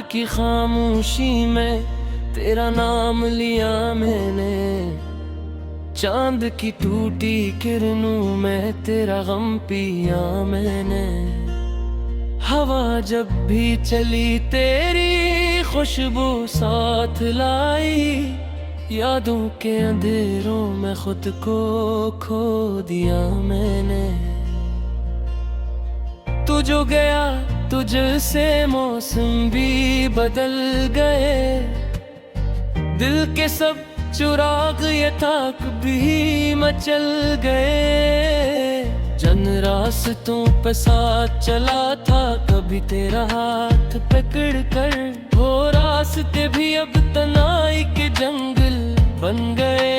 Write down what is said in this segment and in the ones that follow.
की खामोशी में तेरा नाम लिया मैंने, चांद की टूटी किरणों में तेरा गम पिया मैंने। हवा जब भी चली तेरी खुशबू साथ लाई, यादों के अंधेरों में खुद को खो दिया मैंने। तू जो गया तुझसे मौसम भी बदल गए, दिल के सब चिराग ये ताक भी मचल गए। जन रास्तों पे साथ चला था कभी तेरा हाथ पकड़ कर, वो रास्ते भी अब तन्हाई के जंगल बन गए।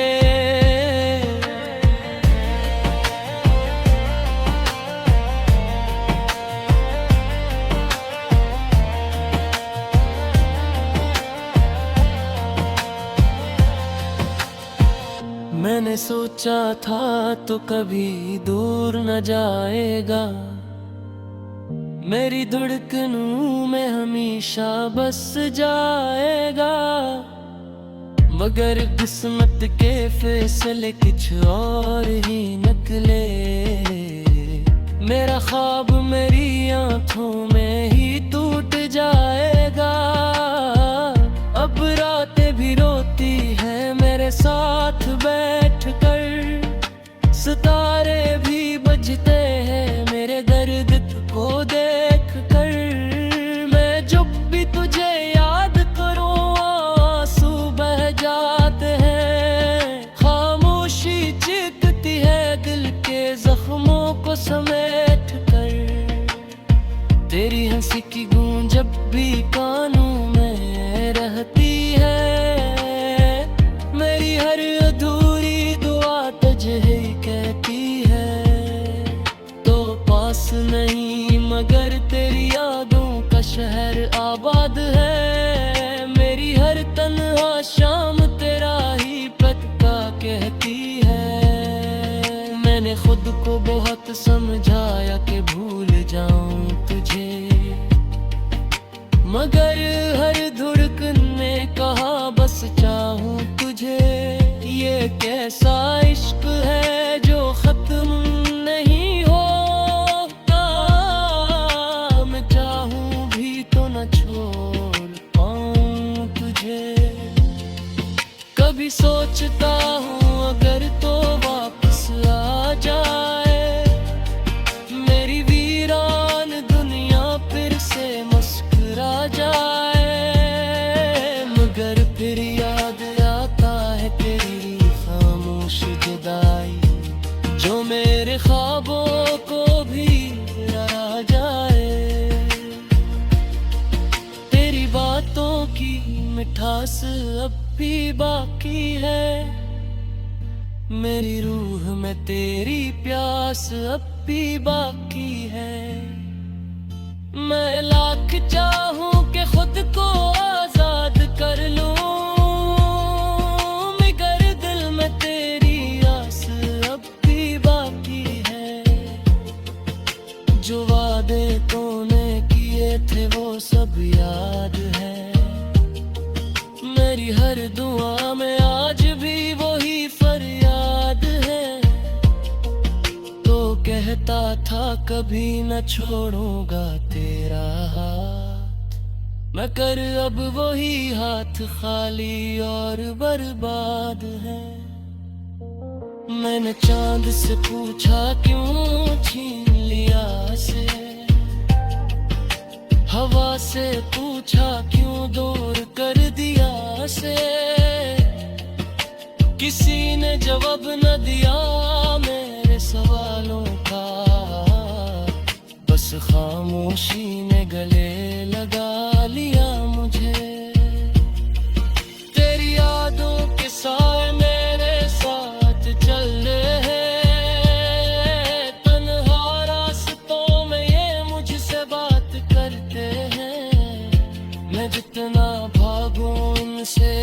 मैंने सोचा था तो कभी दूर न जाएगा, मेरी धड़कनों में हमेशा बस जाएगा। मगर किस्मत के फैसले कुछ और ही निकले, मेरा ख्वाब मेरी आंखों में ही टूट जाएगा। अब रातें भी रोती है मेरे साथ बैठकर, सितारे भी बजते हैं मेरे दर्द को देख कर। मैं जब भी तुझे याद करूं आंसू बह जाते हैं, खामोशी चीखती है दिल के जख्मों को समेट कर। तेरी हंसी की गूंज जब भी कानों में रहती है, मेरी हर अधूरी दुआ तुझे ही कहती है। तो पास नहीं मगर तेरी यादों का शहर आबाद है, मेरी हर तन्हा शाम तेरा ही पता कहती है। मैंने खुद को बहुत समझाया कि भूल जाऊं तुझे, मगर हर धड़कन ने कहा बस चाहूं तुझे। ये कैसा इश्क है जो खत्म नहीं होता, मैं चाहूं भी तो न छोड़ पाऊं तुझे। कभी सोचता हूँ अगर तो वापस आ जाए, मेरी वीरान दुनिया फिर से मुस्कुरा जाए। मगर फिर याद आता है तेरी खामोश जुदाई, जो मेरे ख्वाबों को भी डरा जाए। तेरी बातों की मिठास अब भी बाकी है, मेरी रूह में तेरी प्यास अब भी बाकी है। मैं लाख चाहूं कि खुद को आजाद कर लूं, मगर दिल में तेरी आस अब भी बाकी है। जो वादे तूने किए थे वो सब याद है, मेरी हर दुआ में आज भी वही फरियाद है। तो कहता था कभी न छोड़ूंगा तेरा हाथ, मगर अब वही हाथ खाली और बर्बाद है। मैंने चांद से पूछा क्यों छीन लिया से, हवा से पूछा क्यों दूर कर दिया से। किसी ने जवाब न दिया मेरे सवालों का, बस खामोशी ने गले लगा लिया मुझे। तेरी यादों के साए मेरे साथ चल रहे हैं, तन्हा रास्तों में ये मुझसे बात करते हैं। मैं जितना भागूं उनसे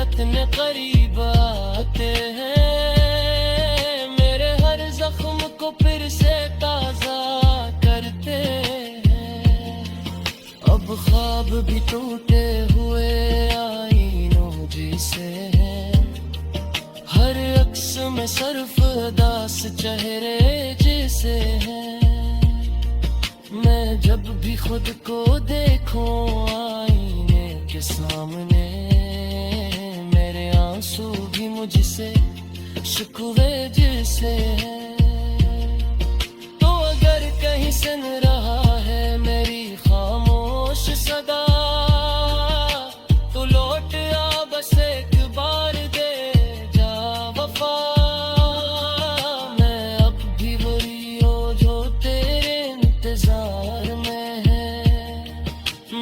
इतने करीब आते हैं, मेरे हर जख्म को फिर से ताजा करते हैं। अब ख्वाब भी टूटे हुए आईनों जैसे हैं, हर अक्स में सरफदास चेहरे जैसे हैं। मैं जब भी खुद को देखूं आईने के सामने, मेरे आंसू भी मुझसे शिकवे जैसे हैं। तो अगर कहीं सुन रहा है मेरी खामोश सदा, तो लौट आ बस एक बार दे जा वफा। मैं अब भी वही हूँ जो तेरे इंतजार में है,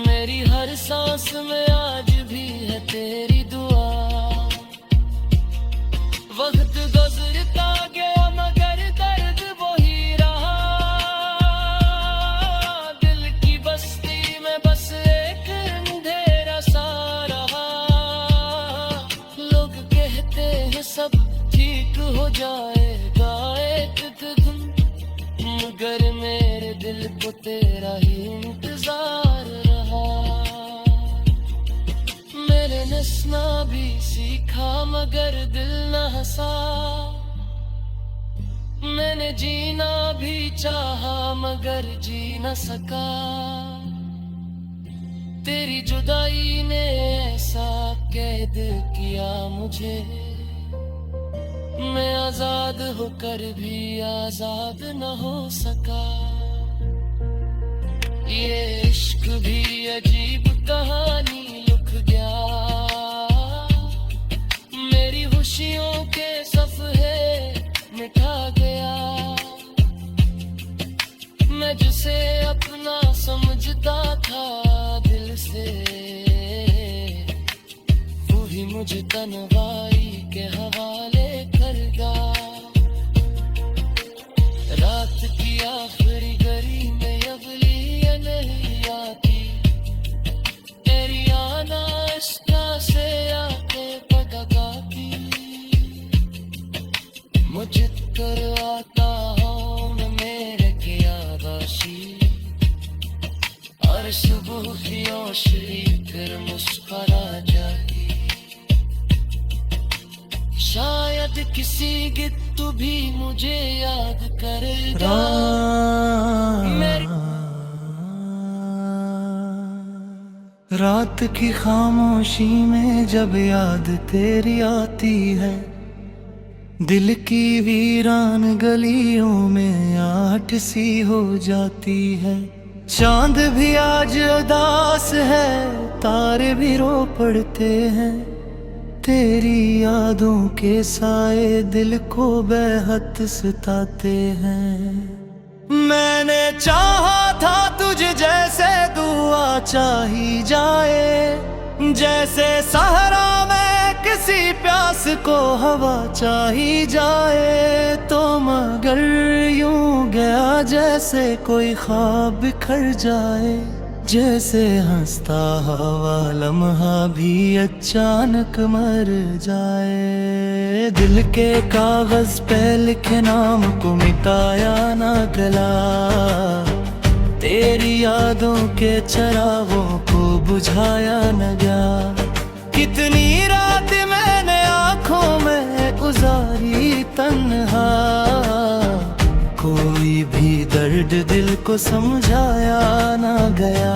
मेरी हर सांस में आज भी है तेरी दुआ। वक्त गुजरता गया मगर दर्द वही रहा, दिल की बस्ती में बस एक अंधेरा सा रहा। लोग कहते हैं सब ठीक हो जाएगा एक दिन, मगर मेरे दिल को तेरा ही इंतजार रहा। मैंने हंसना भी सीखा मगर दिल न हंसा, मैंने जीना भी चाहा मगर जी न सका। तेरी जुदाई ने ऐसा कैद किया मुझे, मैं आजाद होकर भी आजाद न हो सका। ये इश्क भी अजीब कहानी लिख गया, मेरी खुशियों के सफ़े मिटा गया। मैं जिसे अपना समझता था दिल से, वो ही मुझे तन्हाई के हवाले कर गया। रात की आखिरी घड़ी में अगली नहीं आती, तेरी आना इश्क़ से आके पटकाती। मुझे कर आता हूँ मैं मेरे की आवाशी, और सुबह की रोशनी फिर मुस्कुरा जाती। शायद किसी गित्त भी मुझे याद करेगा। रात की खामोशी में जब याद तेरी आती है, दिल की वीरान गलियों में आहट सी हो जाती है। चांद भी आज उदास है, तारे भी रो पड़ते हैं, तेरी यादों के साए दिल को बेहद सताते हैं। मैंने चाहा था तुझे जैसे दुआ चाही जाए, जैसे सहरा में किसी प्यास को हवा चाही जाए। तो मगर यूं गया जैसे कोई ख्वाब बिखर जाए, जैसे हंसता हवा लम्हा भी अचानक मर जाए। दिल के कागज पे लिखे नाम को मिटाया ना गला, तेरी यादों के चरागों को बुझाया न गया। कितनी रात मैंने आँखों में गुजारी तन्हा, कोई भी दर्द दिल को समझाया ना गया।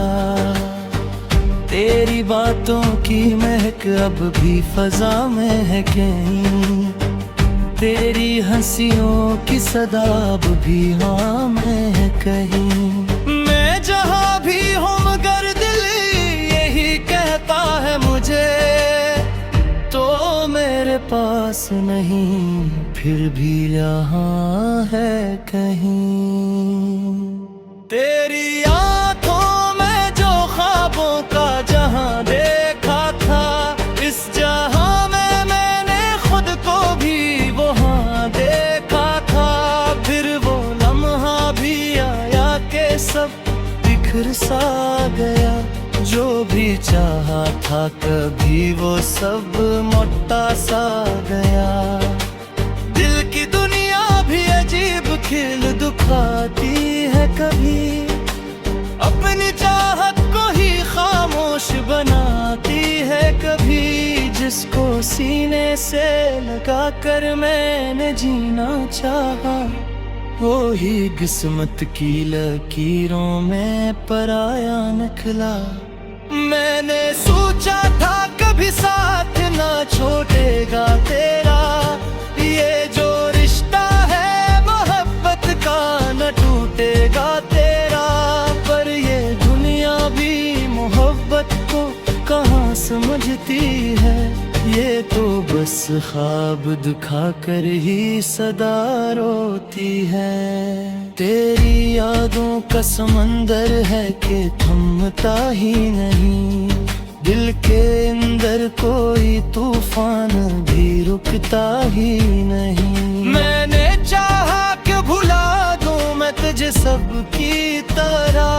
तेरी बातों की महक अब भी फजा में है कहीं, तेरी हंसियों की सदा अब भी हाँ में है कहीं। मैं जहाँ भी हूँ मगर दिल यही कहता है मुझे, तो मेरे पास नहीं फिर भी यहाँ है कहीं। तेरी आँखों में जो ख्वाबों का जहाँ देखा था, इस जहाँ में मैंने खुद को भी वहाँ देखा था। फिर वो लम्हा भी आया के सब बिखर सा गया, जो भी चाहा था कभी वो सब मोटा सा गया। दिल की दुनिया भी अजीब खेल दिखाती है कभी, अपनी चाहत को ही खामोश जिसको सीने से लगा कर मैंने जीना चाहा, वो ही किस्मत की लकीरों में पराया निकला। मैंने सोचा था कभी साथ ना छोड़ेगा तेरा, ये जो रिश्ता है मोहब्बत का न टूटेगा तेरा। पर ये दुनिया भी मोहब्बत को कहाँ समझती है, ये तो बस ख्वाब दिखा कर ही सदा रोती है। तेरी यादों का समंदर है कि थमता ही नहीं, दिल के अंदर कोई तूफान भी रुकता ही नहीं। मैंने चाहा कि भुला दूं मैं तुझे सबकी तरह,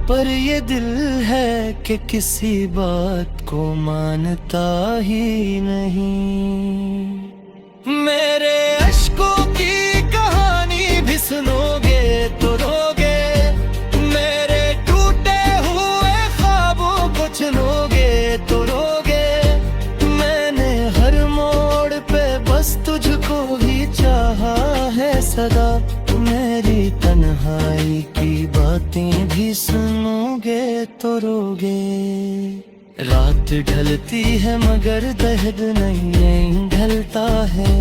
पर ये दिल है कि किसी बात को मानता ही नहीं। मेरे अश्कों की कहानी भी सुनोगे तो रोगे, मेरे टूटे हुए ख्वाबों को चुनोगे तो रोगे। मैंने हर मोड़ पे बस तुझको ही चाहा है सदा, मेरी तन्हाई की बातें भी सुनोगे तो रोगे। रात ढलती है मगर दर्द नहीं ढलता है,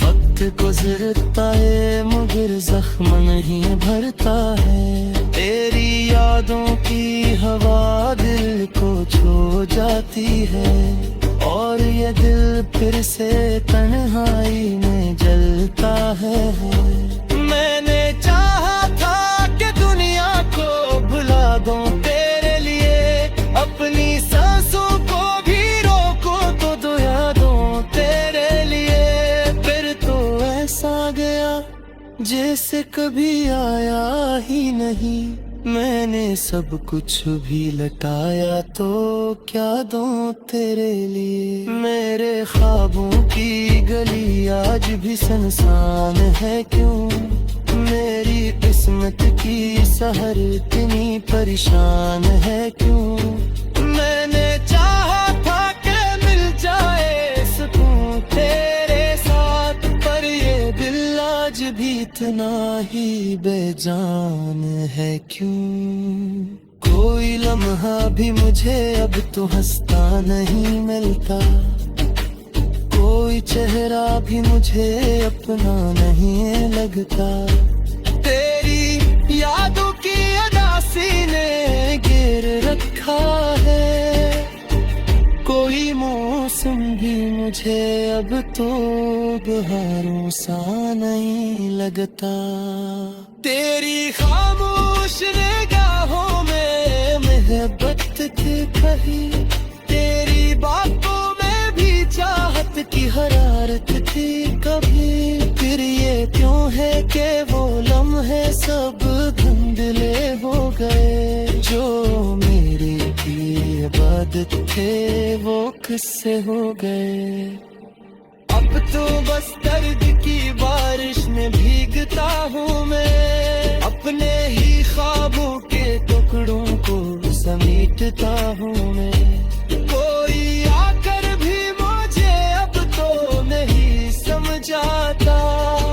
वक्त गुजरता है मगर जख्म नहीं भरता है। तेरी यादों की हवा दिल को छू जाती है, और ये दिल फिर से तन्हाई में जलता है। मैंने चाहा था कि दुनिया को भुला दूं तेरे लिए, अपनी सांसों को भी रोको तो दो यादों तेरे लिए। फिर तो ऐसा गया जैसे कभी आया ही नहीं, मैंने सब कुछ भी लटाया तो क्या दूं तेरे लिए। मेरे ख्वाबों की गली आज भी सुनसान है क्यों, मेरी किस्मत की सहर इतनी परेशान है क्यों। मैंने चाहा था कि मिल जाए सुकून तेरे साथ, पर ये दिल आज भी इतना ही बेजान है क्यों। कोई लम्हा भी मुझे अब तो हंसता नहीं मिलता, कोई चेहरा भी मुझे अपना नहीं लगता। तेरी यादों की अदासी ने घेर रखा है, कोई मौसम भी मुझे अब तो बहारों सा नहीं लगता। तेरी खामोश निगाहों में मोहब्बत थी कही, तेरी बातों में भी चाहत की हरारत थी कभी। फिर ये क्यों है कि वो लम्हे सब धुंधले हो गए, जो मेरे की इबादत थे वो किससे हो गए। अब तो बस दर्द की बारिश में भीगता हूँ मैं, अपने ही ख्वाबों के टुकड़ों को समेटता हूँ मैं। कोई आकर भी मुझे अब तो नहीं समझाता,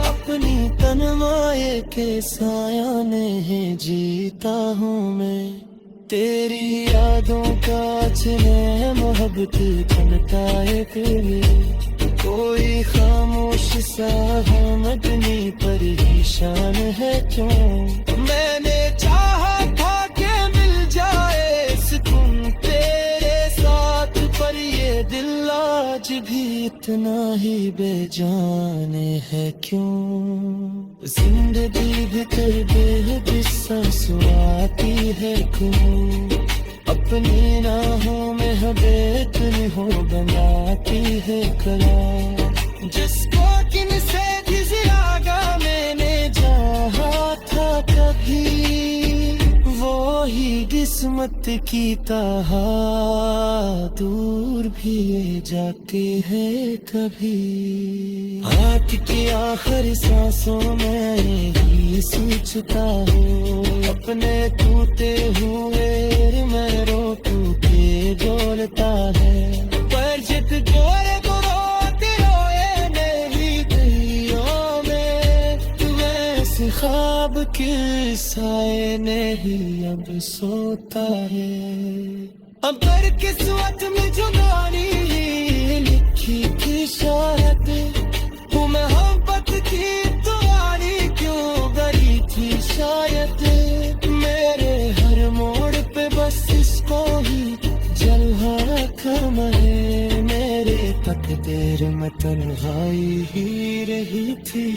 अपनी तन्हाई के सायाने जीता हूँ मैं। तेरी यादों का जिन्हें मोहब्बत बनता है कोई खामोश सा मदनी परेशान है क्यों। मैंने चाहा था कि मिल जाए सुकून तेरे साथ, पर ये दिल आज भी इतना ही बेजाने है क्यों। जिंदगी भीतर बेहद आती है क्यों, अपनी राहों में हबेत हो बनाती है कला। जिसको किन से जिलागा मैंने चाहा था कभी, वो ही किस्मत की ताहा दूर भी जाते हैं कभी। हाथ की आखिरी सांसों में ही सोचता हूँ, अपने टूटे हुए मैं रो के बोलता है। इस ख्वाब के साए ने ही अब सोता है। अब कर किस्मत में जुदानी लिखी थी शायद, हूँ मैं मोहब्बत की दुआनी क्यों गई थी शायद। मेरे हर मोड़ पे बस इसको ही जलवा कर मरे, मेरे तकदीर में तन्हाई ही रही थी।